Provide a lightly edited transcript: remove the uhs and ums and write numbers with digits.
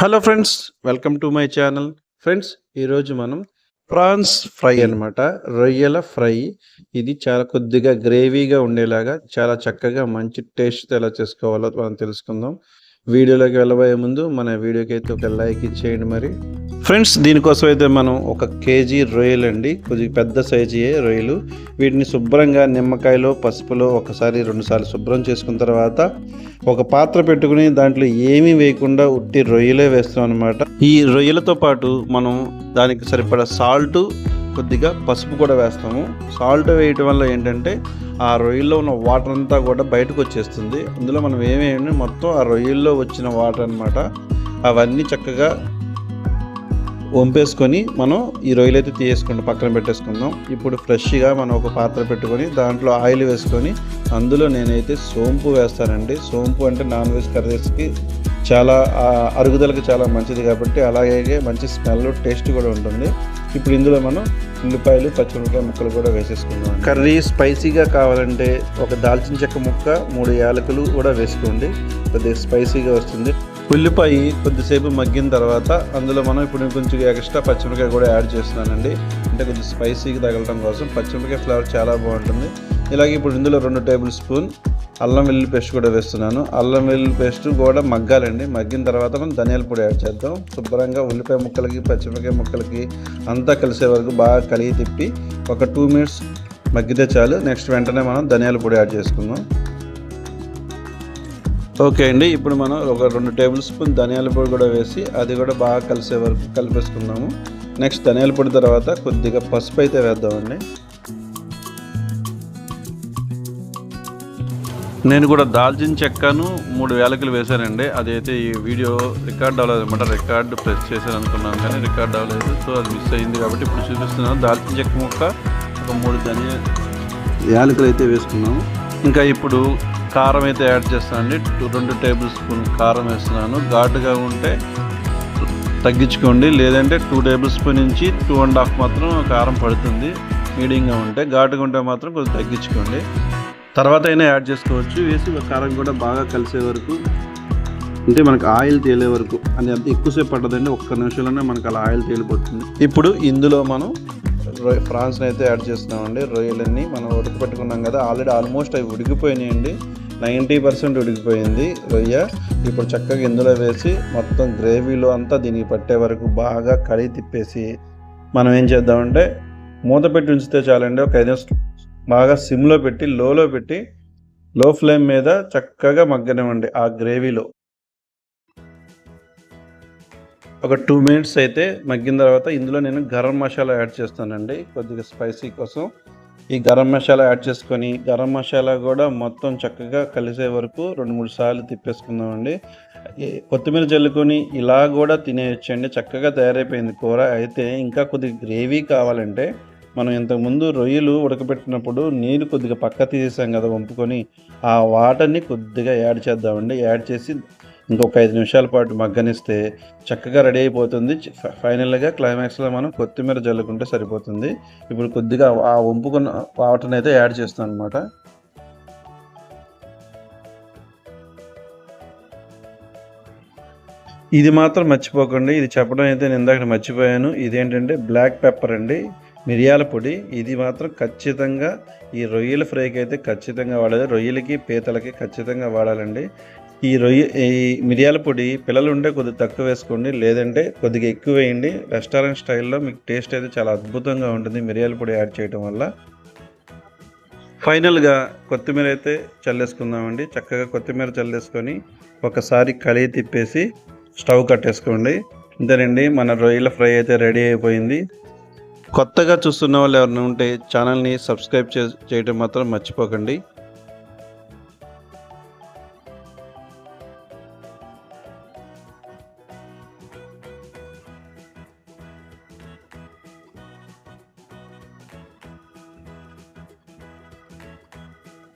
Hello friends, welcome to my channel. Friends, ఈరోజు మనం prawns fry అనమాట, రొయ్యల ఫ్రై. ఇది చాలా కొద్దిగా గ్రేవీగా ఉండేలాగా చాలా చక్కగా మంచి టేస్ట్ ఎలా చేసుకోవాలో మనం తెలుసుకుందాం. వీడియోలోకి వెళ్ళబోయే ముందు మన వీడియోకి అయితే ఒక లైక్ ఇచ్చేయండి. మరి ఫ్రెండ్స్, దీనికోసం అయితే మనం 1 కేజీ రొయ్యలు అండి, కొద్దిగా పెద్ద సైజుయే రొయ్యలు. వీటిని శుభ్రంగా నిమ్మకాయలో పసుపులో 1-2 సార్లు శుభ్రం చేసుకున్న తర్వాత ఒక పాత్ర పెట్టుకుని దాంట్లో ఏమీ వేయకుండా ఉట్టి రొయ్యలే వేస్తాం అనమాట. ఈ రొయ్యలతో పాటు మనం దానికి సరిపడా సాల్ట్, కొద్దిగా పసుపు కూడా వేస్తాము. సాల్ట్ వేయటం వల్ల ఏంటంటే ఆ రొయ్యల్లో ఉన్న వాటర్ అంతా కూడా బయటకు వచ్చేస్తుంది. అందులో మనం ఏమేమి మొత్తం ఆ రొయ్యల్లో వచ్చిన వాటర్ అనమాట, అవన్నీ చక్కగా వంపేసుకొని మనం ఈ రొయ్యలు అయితే తీసుకుంటాం, పక్కన పెట్టేసుకుందాం. ఇప్పుడు ఫ్రెష్గా మనం ఒక పాత్ర పెట్టుకొని దాంట్లో ఆయిల్ వేసుకొని అందులో నేనైతే సోంపు వేస్తానండి. సోంపు అంటే నాన్ వెజ్ కర్రీస్కి చాలా అరుగుదలకి చాలా మంచిది కాబట్టి, అలాగే మంచి స్మెల్ టేస్ట్ కూడా ఉంటుంది. ఇప్పుడు ఇందులో మనం ఉల్లిపాయలు, పచ్చిమిరపకాయ ముక్కలు కూడా వేసేసుకుందాం. కర్రీ స్పైసీగా కావాలంటే ఒక దాల్చిన చెక్క ముక్క, 3 యాలకులు కూడా వేసుకోండి, కొద్దిగా స్పైసీగా వస్తుంది. ఉల్లిపాయ కొద్దిసేపు మగ్గిన తర్వాత అందులో మనం ఇప్పుడు కొంచెం ఎక్స్ట్రా పచ్చిమిరపకాయ కూడా యాడ్ చేస్తున్నానండి, అంటే కొంచెం స్పైసీగా తగలడం కోసం. పచ్చిమిరపకాయ ఫ్లేవర్ చాలా బాగుంటుంది. ఇలాగే ఇప్పుడు ఇందులో 2 టేబుల్ స్పూన్ అల్లం వెల్లుల్లి పేస్ట్ కూడా వేస్తున్నాను. అల్లం వెల్లుల్లి పేస్ట్ కూడా మగ్గాలండి. మగ్గిన తర్వాత మనం ధనియాల పొడి యాడ్ చేద్దాం. శుభ్రంగా ఉల్లిపాయ ముక్కలకి పచ్చిమిరపకాయ ముక్కలకి అంతా కలిసే వరకు బాగా కలిగి తిప్పి ఒక 2 మినిట్స్ మగ్గితే చాలు. నెక్స్ట్ వెంటనే మనం ధనియాల పొడి యాడ్ చేసుకుందాం. ఓకే అండి, ఇప్పుడు మనం ఒక 2 టేబుల్ స్పూన్ ధనియాల పొడి కూడా వేసి అది కూడా బాగా కలిసే వరకు కలిపేసుకుందాము. నెక్స్ట్ ధనియాల పొడి తర్వాత కొద్దిగా పసుపు అయితే వేద్దామండి. నేను కూడా దాల్చిన చెక్కను 3 యాలకులు వేశానండి. అదైతే ఈ వీడియో రికార్డ్ అవ్వలేదు అనమాట. రికార్డు ప్రెస్ చేశాను అనుకున్నాను కానీ రికార్డ్ అవ్వలేదు, సో అది మిస్ అయింది కాబట్టి ఇప్పుడు చూపిస్తున్నాను. దాల్చిన చెక్క ముక్క ఒక 3 యాలకులు అయితే వేసుకున్నాము. ఇంకా ఇప్పుడు కారం అయితే యాడ్ చేస్తానండి. 2 టేబుల్ స్పూన్ కారం వేస్తున్నాను. ఘాటుగా ఉంటే తగ్గించుకోండి, లేదంటే 2 టేబుల్ స్పూన్ నుంచి 2.5 మాత్రం కారం పడుతుంది. మీడియంగా ఉంటే, ఘాటుగా ఉంటే మాత్రం కొంచెం తగ్గించుకోండి, తర్వాత అయినా యాడ్ చేసుకోవచ్చు. వేసి కారం కూడా బాగా కలిసే వరకు, అంటే మనకు ఆయిల్ తేలే వరకు, అది అంత ఎక్కువసేపు పట్టదండి, 1 నిమిషంలోనే మనకు అలా ఆయిల్ తేలిపోతుంది. ఇప్పుడు ఇందులో మనం ప్రాన్స్ని అయితే యాడ్ చేస్తున్నామండి. రొయ్యలన్నీ మనం ఉడకపెట్టుకున్నాం కదా, ఆల్మోస్ట్ అవి ఉడికిపోయినాయండి. 90% ఉడికిపోయింది రొయ్య. ఇప్పుడు చక్కగా ఇందులో వేసి మొత్తం గ్రేవీలో అంతా దీనికి పట్టే వరకు బాగా కడిగి తిప్పేసి మనం ఏం చేద్దామంటే మూత పెట్టి ఉంచితే చాలండి. ఒక 5 నిమిషాలు బాగా సిమ్లో పెట్టి, లోలో పెట్టి, లో ఫ్లేమ్ మీద చక్కగా మగ్గనివ్వండి ఆ గ్రేవీలో. ఒక 2 మినిట్స్ అయితే మగ్గిన తర్వాత ఇందులో నేను గరం మసాలా యాడ్ చేస్తానండి, కొద్దిగా స్పైసీ కోసం. ఈ గరం మసాలా యాడ్ చేసుకొని, గరం మసాలా కూడా మొత్తం చక్కగా కలిసే వరకు 2-3 సార్లు తిప్పేసుకుందామండి. కొత్తిమీర జల్లుకొని ఇలా కూడా తినేయచ్చండి. చక్కగా తయారైపోయింది కూర. అయితే ఇంకా కొద్దిగా గ్రేవీ కావాలంటే మనం ఇంతకుముందు రొయ్యలు ఉడకబెట్టినప్పుడు నీళ్ళు కొద్దిగా పక్క తీసేసాం కదా వంపుకొని, ఆ వాటర్ని కొద్దిగా యాడ్ చేద్దామండి. యాడ్ చేసి ఇంకొక 5 నిమిషాల పాటు మగ్గనిస్తే చక్కగా రెడీ అయిపోతుంది. ఫైనల్గా క్లైమాక్స్లో మనం కొత్తిమీర జల్లుకుంటే సరిపోతుంది. ఇప్పుడు కొద్దిగా ఆ వంపుకున్న వాటర్ని అయితే యాడ్ చేస్తాను అనమాట. ఇది మాత్రం మర్చిపోకండి, ఇది చెప్పడం అయితే నేను ఇందాక మర్చిపోయాను. ఇదేంటంటే బ్లాక్ పెప్పర్ అండి, మిరియాల పొడి. ఇది మాత్రం ఖచ్చితంగా ఈ రొయ్యల ఫ్రైకి అయితే ఖచ్చితంగా వాడాలి. రొయ్యలకి పీతలకి ఖచ్చితంగా వాడాలండి. ఈ మిరియాల పొడి పిల్లలు ఉంటే కొద్దిగా తక్కువ వేసుకోండి, లేదంటే కొద్దిగా ఎక్కువ వేయండి. రెస్టారెంట్ స్టైల్లో మీకు టేస్ట్ అయితే చాలా అద్భుతంగా ఉంటుంది మిరియాల పొడి యాడ్ చేయడం వల్ల. ఫైనల్గా కొత్తిమీర అయితే చల్లేసుకుందామండి. చక్కగా కొత్తిమీర చల్లేసుకొని ఒకసారి కడిగి తిప్పేసి స్టవ్ కట్టేసుకోండి. అంతేనండి, మన రొయ్యల ఫ్రై అయితే రెడీ అయిపోయింది. కొత్తగా చూస్తున్న వాళ్ళు ఎవరైనా ఉంటే ఛానల్ని సబ్స్క్రైబ్ చేయడం మాత్రం మర్చిపోకండి.